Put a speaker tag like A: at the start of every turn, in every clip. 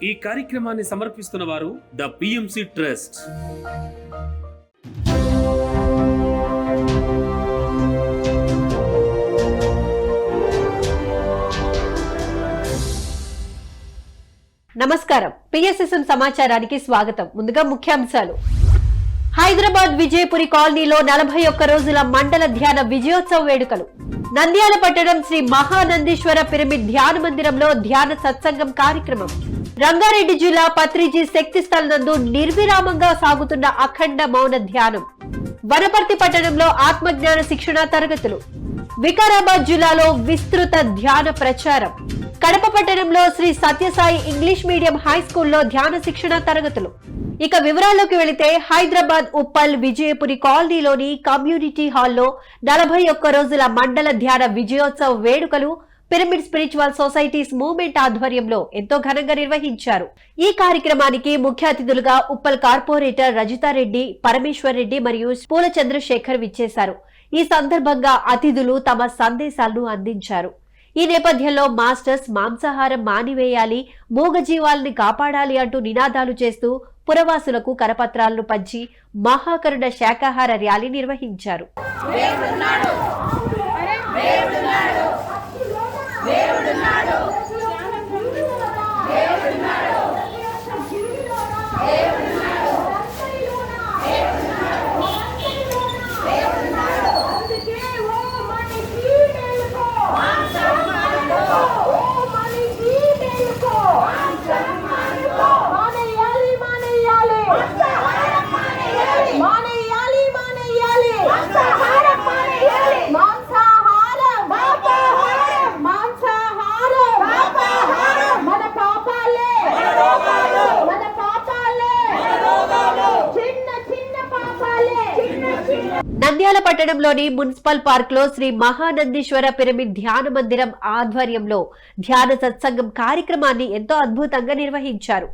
A: ఈ కార్యక్రమాన్ని సమర్పిస్తున్న వారు ద పిఎంసి ట్రస్ట్.
B: నమస్కారం. పిఎస్ఎస్ఎం సమాచారానికి స్వాగతం. ముందుగా ముఖ్యాంశాలు. హైదరాబాద్ విజయపురి కాలనీలో 41 రోజుల మండల ధ్యాన విజయోత్సవ వేడుకలు. నంద్యాల పట్టణం శ్రీ మహానందీశ్వర పిరమిడ్ ధ్యాన మందిరంలో ధ్యాన సత్సంగం కార్యక్రమం. రంగారెడ్డి జిల్లా పత్రిజీ శక్తి స్థల్ నందు నిర్విరామంగా సాగుతున్న అఖండ మౌన ధ్యానం. వనపర్తి పట్టణంలో ఆత్మజ్ఞాన శిక్షణ తరగతులు. వికారాబాద్ జిల్లాలో విస్తృత ధ్యాన ప్రచారం. కడప పట్టణంలో Shri Sathyasai English medium high స్కూల్లో ధ్యాన శిక్షణ తరగతులు. ఇక వివరాల్లోకి వెళితే హైదరాబాద్ ఉప్పల్ విజయపురి కాలనీలోని కమ్యూనిటీ హాల్లో 41 రోజుల మండల ధ్యాన విజయోత్సవ వేడుకలు పిరమిడ్ స్పిరిచువల్ సొసైటీస్ మూవ్మెంట్ ఆధ్వర్యంలో ఎంతో ఘనంగా నిర్వహించారు. ఈ కార్యక్రమానికి ముఖ్య అతిథులుగా ఉప్పల్ కార్పొరేటర్ రజితారెడ్డి, పరమేశ్వర్ రెడ్డి మరియు పూల చంద్రశేఖర్ విచ్చేశారు. ఈ సందర్భంగా అతిథులు తమ సందేశాలను అందించారు. ఈ నేపథ్యంలో మాస్టర్స్ మాంసాహారం మానివేయాలి, మూగజీవాల్ని కాపాడాలి అంటూ నినాదాలు చేస్తూ పురవాసులకు కరపత్రాలను పంచి మహాకరుణ శాకాహార ర్యాలీ నిర్వహించారు. నంద్యాల పట్టణంలోని మున్సిపల్ పార్క్ లో శ్రీ మహానందీశ్వర పిరమిడ్ ధ్యాన మందిరం ఆధ్వర్యంలో ధ్యాన సత్సంగం కార్యక్రమాన్ని ఎంతో అద్భుతంగా నిర్వహించారు.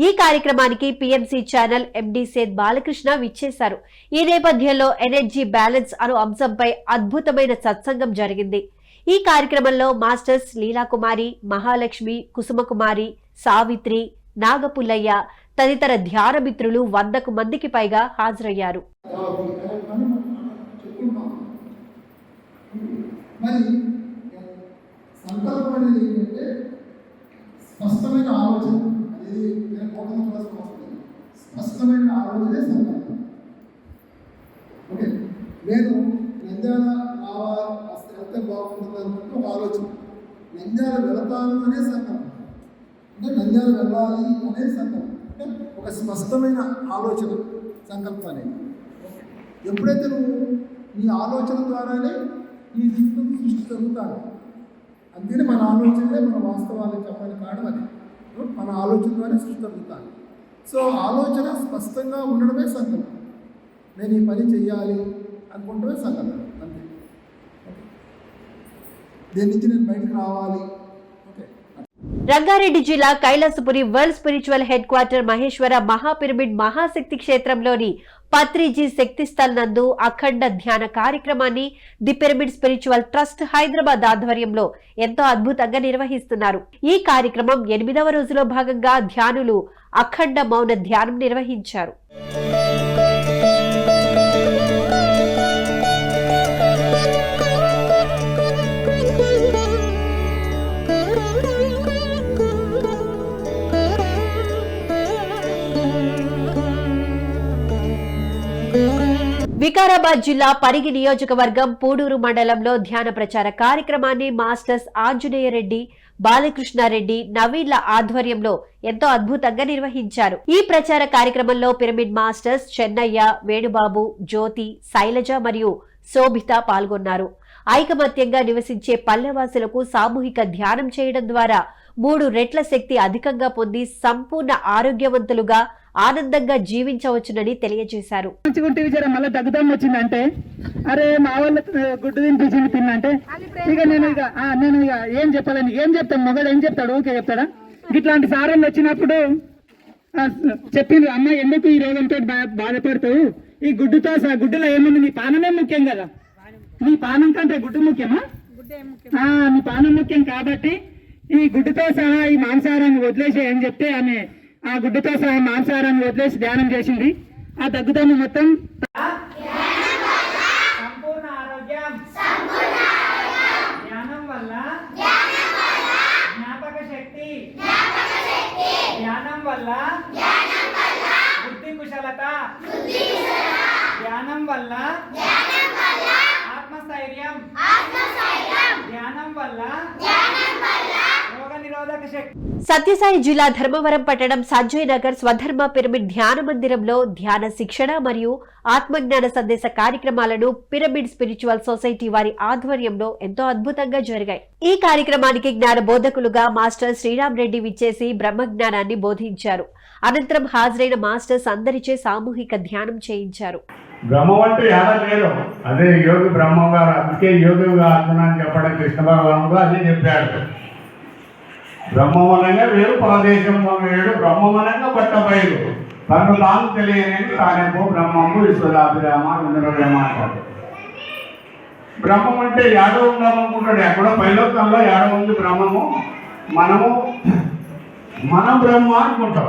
B: ఈ కార్యక్రమానికి పిఎంసి ఛానల్ ఎండి సేద్ బాలకృష్ణ విచ్చేశారు. ఈ నేపథ్యంలో ఎనర్జీ బ్యాలెన్స్ అను అంశంపై అద్భుతమైన సత్సంగం జరిగింది. ఈ కార్యక్రమంలో మాస్టర్స్ లీలాకుమారి, మహాలక్ష్మి, కుసుమకుమారి, సావిత్రి, నాగపుల్లయ్య తదితర ధ్యాన మిత్రులు 100కు మందికి పైగా హాజరయ్యారు.
C: మరి సంకల్పం అనేది ఏంటంటే స్పష్టమైన ఆలోచన అనేది స్పష్టమైన ఆలోచనే సంకల్పం. ఓకే, నేను నంద్యాల రావాలి వస్తే బాగుంటుంది అనుకుంటూ ఒక ఆలోచన. నంద్యాల వెళతాను అనే సంకల్పం, అంటే నంద్యాల వెళ్ళాలి అనే సంకల్పం, అంటే ఒక స్పష్టమైన ఆలోచన సంకల్పం అనేది. ఎప్పుడైతే నువ్వు నీ ఆలోచన ద్వారానే ఈ జీవితం సృష్టి జరుగుతాడు. అందుకని మన ఆలోచనలే మన వాస్తవాన్ని చెప్పని కారణం అది. మన ఆలోచన ద్వారా సృష్టి జరుగుతాడు. సో ఆలోచన స్పష్టంగా ఉండడమే సంకల్పం. నేను ఈ పని చెయ్యాలి అనుకుంటమే సంకల్పం, అంతే. దేని నుంచి నేను బయటకు రావాలి.
B: రంగారెడ్డి జిల్లా Kailasapuri world spiritual headquarter Maheshwara మహాపిరమిడ్ మహాశక్తి క్షేత్రంలోని పత్రిజీ శక్తి స్థల్ నందు అఖండ ధ్యాన కార్యక్రమాన్ని the pyramid spiritual trust Hyderabad ఆధ్వర్యంలో ఎంతో అద్భుతంగా నిర్వహిస్తున్నారు. ఈ కార్యక్రమం 8వ రోజులో భాగంగా ధ్యానులు అఖండ మౌన ధ్యానం నిర్వహించారు. వికారాబాద్ జిల్లా పరిగి నియోజకవర్గం పూడూరు మండలంలో ధ్యాన ప్రచార కార్యక్రమాన్ని మాస్టర్స్ ఆంజనేయ రెడ్డి, బాలకృష్ణారెడ్డి, నవీన్ల ఆధ్వర్యంలో ఎంతో అద్భుతంగా నిర్వహించారు. ఈ ప్రచార కార్యక్రమంలో పిరమిడ్ మాస్టర్స్ చెన్నయ్య, వేణుబాబు, జ్యోతి, శైలజ మరియు శోభిత పాల్గొన్నారు. ఐకమత్యంగా నివసించే పల్లెవాసులకు సామూహిక ధ్యానం చేయడం ద్వారా 3 రెట్ల శక్తి అధికంగా పొంది సంపూర్ణ ఆరోగ్యవంతులుగా ఆనందంగా జీవించవచ్చునని తెలియజేశారు.
D: మళ్ళీ దగ్గదం వచ్చిందంటే అరే మా వాళ్ళ గుడ్డు తినిపించింది తిన్నంటే ఇక నేను ఏం చెప్పాలని ఏం చెప్తాను, మొగడు ఏం చెప్తాడు, ఓకే చెప్తాడా? ఇట్లాంటి సారాలు వచ్చినప్పుడు చెప్పిండ్రు, అమ్మ ఎందుకు ఈ రోగంతో బాధపడతావు, ఈ గుడ్డుతో గుడ్డులో ఏముంది, నీ పానమే ముఖ్యం కదా, నీ పానం కంటే గుడ్డు ముఖ్యమా? నీ పానం ముఖ్యం కాబట్టి ఈ గుడ్డుతో సహా ఈ మాంసాహారాన్ని వదిలేసేయని చెప్తే ఆమె ఆ గుడ్డుతో సహా మాంసాహారాన్ని వదిలేసి ధ్యానం చేసింది. ఆ దగ్గుదమ్ము మొత్తం సంపూర్ణ ఆరోగ్యం, ధ్యానం వల్ల జ్ఞాపక శక్తి, ధ్యానం వల్ల బుద్ధి కుశలత, ధ్యానం వల్ల ఆత్మస్థైర్యం, ధ్యానం వల్ల రోగ నిరోధక శక్తి.
B: సత్యసాయి జిల్లా ధర్మవరం పట్టణం సంజయ్ నగర్ స్వధర్మ పిరమిడ్ ధ్యాన మందిరంలో ధ్యాన శిక్షణ మరియు ఆత్మజ్ఞాన సందేశ కార్యక్రమాలను పిరమిడ్ స్పిరిచువల్ సొసైటీ వారి ఆధ్వర్యంలో ఎంతో అద్భుతంగా జరిగాయి. ఈ కార్యక్రమానికి జ్ఞాన బోధకులుగా మాస్టర్ శ్రీరామ్ రెడ్డి విచ్చేసి బ్రహ్మజ్ఞానాన్ని బోధించారు. అనంతరం హాజరైన మాస్టర్స్ అందరిచే సామూహిక ధ్యానం చేయించారు.
E: బ్రహ్మం అంటే ఏడా లేదు, అదే యోగి బ్రహ్మం గారు, అందుకే యోగిగా ఆత్మ అని చెప్పడం కృష్ణ భగవానుడు అదే చెప్పాడు. బ్రహ్మం అనగా వేరు, పరదేశం వేరు, బ్రహ్మం అనగా పట్టబయలు, తను తాను తెలియని తానేమో బ్రహ్మము ఈశ్వరాభిరామ ఇంద్రప్రేమ అంటాడు. బ్రహ్మం అంటే ఏడో ఉండాలనుకుంటాడు, ఎక్కడో పైలోకంలో ఏడో ఉంది బ్రహ్మము, మనం బ్రహ్మ అనుకుంటాం.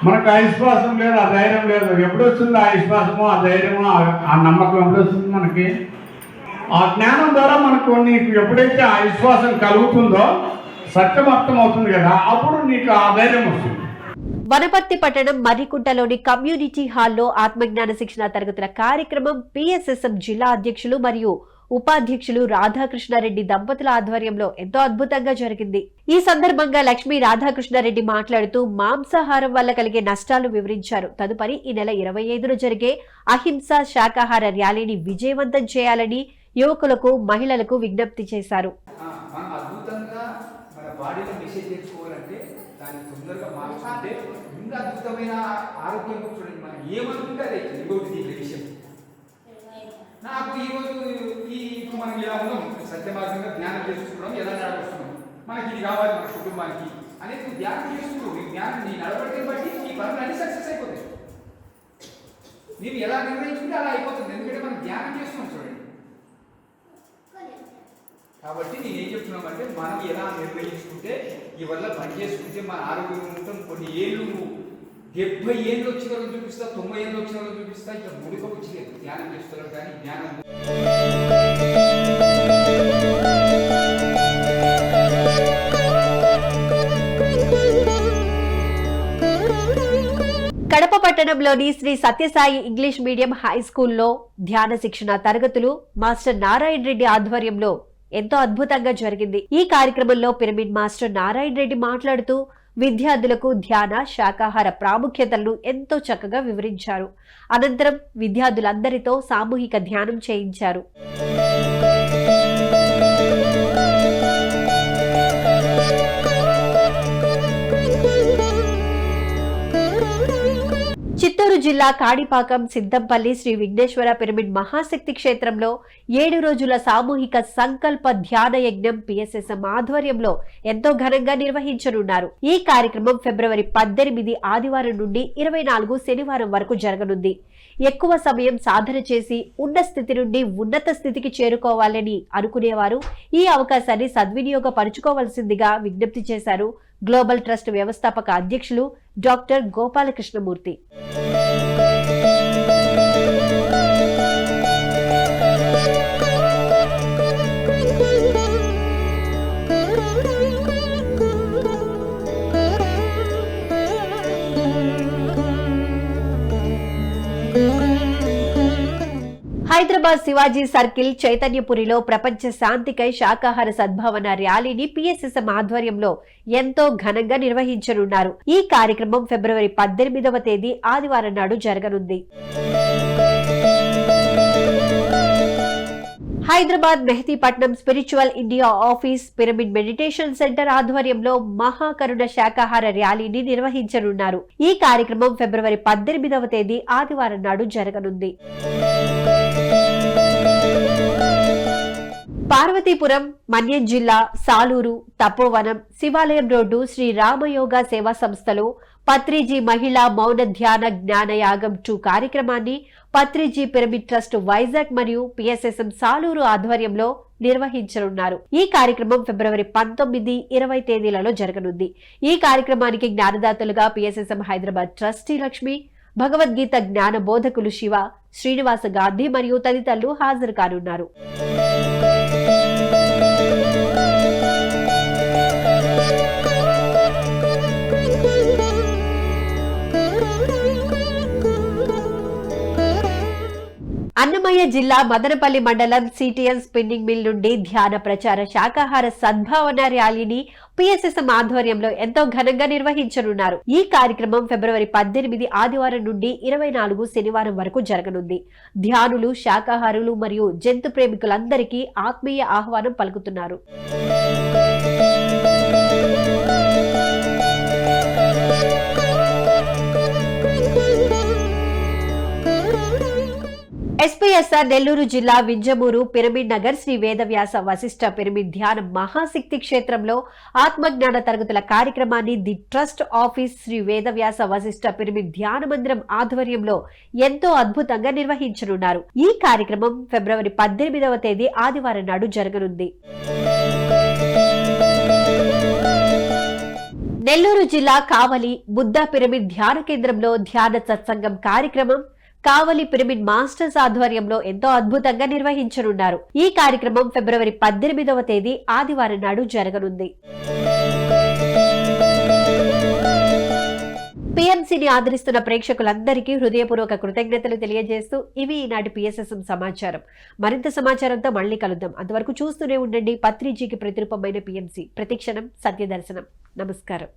E: మనకు ఆ విశ్వాసం లేదు, ఆ ధైర్యం లేదు. ఎప్పుడు వస్తుంది ఆ విశ్వాసము, ఆ ధైర్యము, ఆ నమ్మకం ఎప్పుడు వస్తుంది మనకి? ఆ జ్ఞానం ద్వారా మనకు నీకు ఎప్పుడైతే ఆ విశ్వాసం కలుగుతుందో సత్యం అర్థం అవుతుంది కదా, అప్పుడు నీకు ఆ ధైర్యం వస్తుంది.
B: వనపర్తి పట్టణం మర్రికుంటలోని కమ్యూనిటీ హాల్లో ఆత్మజ్ఞాన శిక్షణ తరగతుల కార్యక్రమం పిఎస్ఎస్ఎం జిల్లా అధ్యక్షులు మరియు ఉపాధ్యక్షులు రాధాకృష్ణారెడ్డి దంపతుల ఆధ్వర్యంలో ఎంతో అద్భుతంగా జరిగింది. ఈ సందర్భంగా లక్ష్మీ రాధాకృష్ణారెడ్డి మాట్లాడుతూ మాంసాహారం వల్ల కలిగే నష్టాలు వివరించారు. తదుపరి ఈ నెల 25న జరిగే అహింస శాకాహార ర్యాలీని విజయవంతం చేయాలని యువకులకు, మహిళలకు విజ్ఞప్తి చేశారు.
F: బాడీలో మెసేజ్ తెచ్చుకోవాలంటే దాన్ని తొందరగా మార్చుకుంటే ఇంకా అద్భుతమైన ఆరోగ్యం చూడండి. మనం ఏమనుకుంటే అదే ఇంకొకటి విషయం. నాకు ఈరోజు ఇప్పుడు మనం ఇలా ఉన్నాం, సత్యమార్గంగా ధ్యానం చేసుకుంటున్నాం, ఎలా నడవస్తున్నాం, మనకి ఇది కావాలి మన కుటుంబానికి అనేది నువ్వు ధ్యానం చేసుకుంటూ ఈ జ్ఞానం నీ నడవడిని బట్టి ఈ పనులు అన్ని సక్సెస్ అయిపోతాయి. నేను ఎలా నిర్ణయించుకుంటే అలా అయిపోతుంది, ఎందుకంటే మనం ధ్యానం చేస్తున్నాం చూడండి. కాబట్టి నేను ఏం చెప్తున్నామంటే మనం ఎలా నిర్ణయించుకుంటే ఇవల్ల పని చేసుకుంటే మన ఆరోగ్యం ఉంటాం. కొన్ని ఏళ్ళు 70 ఏళ్ళు వచ్చిన వాళ్ళు చూపిస్తా, 90 ఏళ్ళు వచ్చిన వాళ్ళు చూపిస్తా, ఇట్లా ముడిక వచ్చి ధ్యానం చేస్తున్నారు. కానీ ధ్యానం
B: కడప పట్టణంలోని Shri Sathyasai English medium high స్కూల్లో ధ్యాన శిక్షణ తరగతులు మాస్టర్ నారాయణ రెడ్డి ఆధ్వర్యంలో ఎంతో అద్భుతంగా జరిగింది. ఈ కార్యక్రమంలో పిరమిడ్ మాస్టర్ నారాయణ రెడ్డి మాట్లాడుతూ విద్యార్థులకు ధ్యాన, శాకాహార ప్రాముఖ్యతలను ఎంతో చక్కగా వివరించారు. అనంతరం విద్యార్థులందరితో సామూహిక ధ్యానం చేయించారు. చిత్తూరు జిల్లా కాణిపాకం సిద్దంపల్లి శ్రీ విఘ్నేశ్వర పిరమిడ్ మహాశక్తి క్షేత్రంలో 7 రోజుల సామూహిక సంకల్ప ధ్యాన యజ్ఞం పిఎస్ఎస్ఎం ఆధ్వర్యంలో ఎంతో ఘనంగా నిర్వహించనున్నారు. ఈ కార్యక్రమం ఫిబ్రవరి 18 ఆదివారం నుండి 24 శనివారం వరకు జరగనుంది. ఎక్కువ సమయం సాధన చేసి ఉన్న స్థితి నుండి ఉన్నత స్థితికి చేరుకోవాలని అనుకునేవారు ఈ అవకాశాన్ని సద్వినియోగపరుచుకోవాల్సిందిగా విజ్ఞప్తి చేశారు గ్లోబల్ ట్రస్ట్ వ్యవస్థాపక అధ్యక్షులు డాక్టర్ గోపాలకృష్ణమూర్తి. హైదరాబాద్ శివాజీ సర్కిల్ చైతన్యపురిలో ప్రపంచ శాంతికై శాకాహార సద్భావన ర్యాలీని పిఎస్ఎస్ఎం ఆధ్వర్యంలో ఎంతో ఘనంగా నిర్వహించనున్నారు. ఈ కార్యక్రమం ఫిబ్రవరి 18వ తేదీ ఆదివారం నాడు జరగనుంది. Hyderabad Mehdipatnam spiritual India office pyramid meditation centre ఆధ్వర్యంలో మహాకరుణ శాకాహార ర్యాలీని నిర్వహించనున్నారు. ఈ కార్యక్రమం ఫిబ్రవరి 18వ తేదీ ఆదివారం నాడు జరగనుంది. పార్వతీపురం, మన్యం జిల్లా సాలూరు, తపోవనం, శివాలయం రోడ్డు శ్రీ రామయోగ సేవా సంస్థలో పత్రిజీ మహిళా మౌన ధ్యాన జ్ఞానయాగం 2 కార్యక్రమాన్ని పత్రిజీ పిరమిడ్ ట్రస్ట్ వైజాగ్ మరియు పిఎస్ఎస్ఎం సాలూరు ఆధ్వర్యంలో నిర్వహించనున్నారు. ఈ కార్యక్రమం ఫిబ్రవరి 19, 20 తేదీలలో జరగనుంది. ఈ కార్యక్రమానికి జ్ఞానదాతలుగా పిఎస్ఎస్ఎం హైదరాబాద్ ట్రస్టీ లక్ష్మి, భగవద్గీత జ్ఞాన బోధకులు శివ, శ్రీనివాస గాంధీ మరియు తదితరులు హాజరు కానున్నారు. అన్నమయ్య జిల్లా మదనపల్లి మండలం సిటిఎన్ స్పిన్నింగ్ మిల్ నుండి ధ్యాన ప్రచార శాకాహార సద్భావన ర్యాలీని పిఎస్ఎస్ఎం ఆధ్వర్యంలో ఎంతో ఘనంగా నిర్వహించనున్నారు. ఈ కార్యక్రమం ఫిబ్రవరి 18 ఆదివారం నుండి 24 శనివారం వరకు జరగనుంది. ధ్యానులు, శాకాహారులు మరియు జంతు ప్రేమికులందరికీ ఆత్మీయ ఆహ్వానం పలుకుతున్నారు. ఎస్పీఎస్ఆర్ నెల్లూరు జిల్లా వింజమూరు పిరమిడ్ నగర్ శ్రీ వేదవ్యాస వశిష్ఠ పిరమిడ్ ధ్యాన మహాశక్తి క్షేత్రంలో ఆత్మజ్ఞాన తరగతుల కార్యక్రమాన్ని the trust office Shri Vedavyasa Vasishtha pyramid ధ్యాన మందిరం ఆధ్వర్యంలో ఎంతో అద్భుతంగా నిర్వహించనున్నారు. ఈ కార్యక్రమం ఫిబ్రవరి 18వ తేదీ ఆదివారం నాడు జరగనుంది. నెల్లూరు జిల్లా కావలి బుద్ధ పిరమిడ్ ధ్యాన కేంద్రంలో ధ్యాన సత్సంగం కార్యక్రమం కావలి పిరమిడ్ మాస్టర్స్ ఆధ్వర్యంలో ఎంతో అద్భుతంగా నిర్వహించనున్నారు. ఈ కార్యక్రమం ఫిబ్రవరి 18వ తేదీ ఆదివారం నాడు జరగనుంది. పిఎంసిని ఆదరిస్తున్న ప్రేక్షకులందరికీ హృదయపూర్వక కృతజ్ఞతలు తెలియజేస్తూ ఇవి ఈనాటి పిఎస్ఎస్ఎం సమాచారం. మరింత సమాచారంతో మళ్ళీ కలుద్దాం. అంతవరకు చూస్తూనే ఉండండి పత్రిజీకి ప్రతిరూపమైన పిఎంసి. ప్రతిక్షణం సత్యదర్శనం. నమస్కారం.